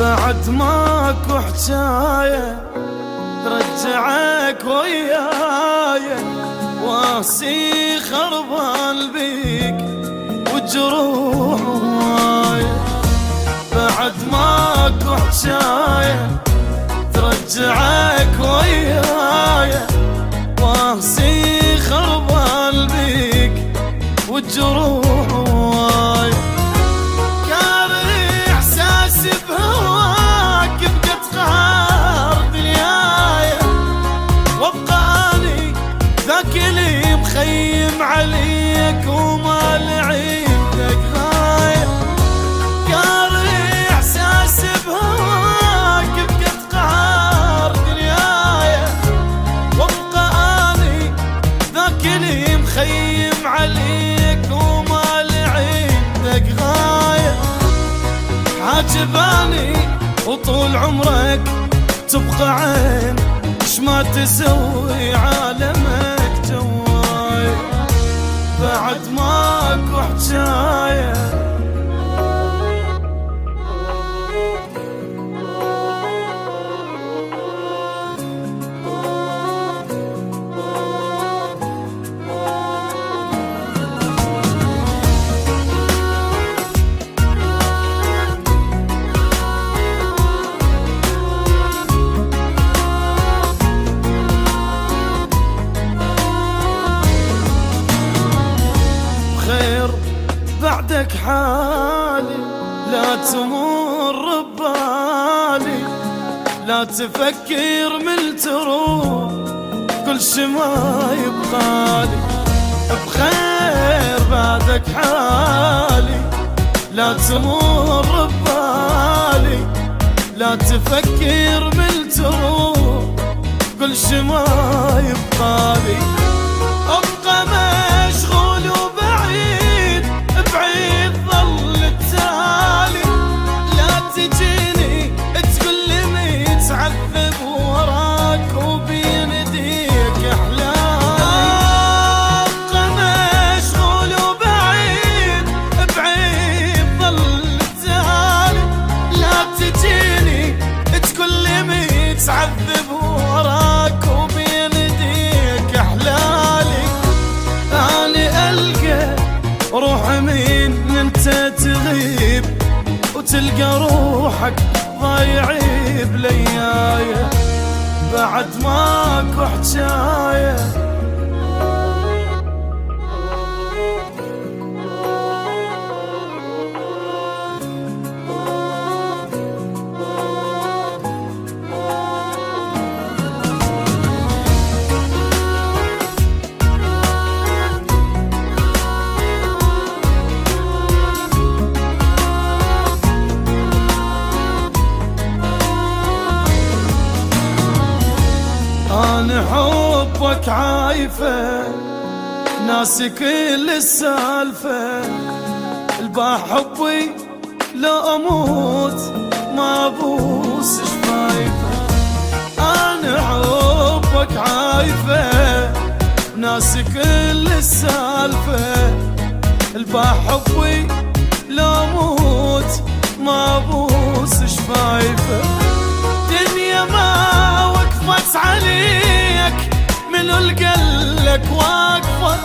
بعد ماكو حجاية ترجعك وياي، واسي خربان بيك وجروح هواي. بعد ماكو حجاية ترجعك وياي، واسي خربان بيك وجروح هواي. كان احساسي بهواك بقت قهر دنياي، وابقى اني ذاك اللي مخيم عليك وما لعيبتك غاية. كان احساسي بهواك بقت قهر دنياي، وابقى اني ذاك اللي مخيم عليك وما لعيبتك غاية. عجباني وطول عمرك تبقى عين، اش ما تسوي عالمك جواي. بعد ماكو حجاية بعدك حالي لا تمر ببالي، لا تفكر من تروح كل شي ما يبغالي. بخير بعدك حالي لا تمر ببالي، لا تفكر من تروح كل شي ما يبغالي. ابقى مشغول وبعيد بعيد ظل التالي، لا تجيني تقول لي متعذب وراك وبين يديك احلامي. ابقى مشغول وبعيد بعيد ظل التالي، لا تجيني تقول لي متعذب وراك وبين يديك احلالي. اني القى روحي من انت تغيب، وتلقى روحك ضايعي بليايا. بعد ماكو حجاية أنا حبك عايفة ناسي كل السالفة. الباح حبي لا أموت ما أبوس شفايفة. أنا حبك عايفة ناسي كل السالفة. الباح حبي لا أموت ما أبوس شفايفة. دنيا ما وقفت عليك من القلك واقفة،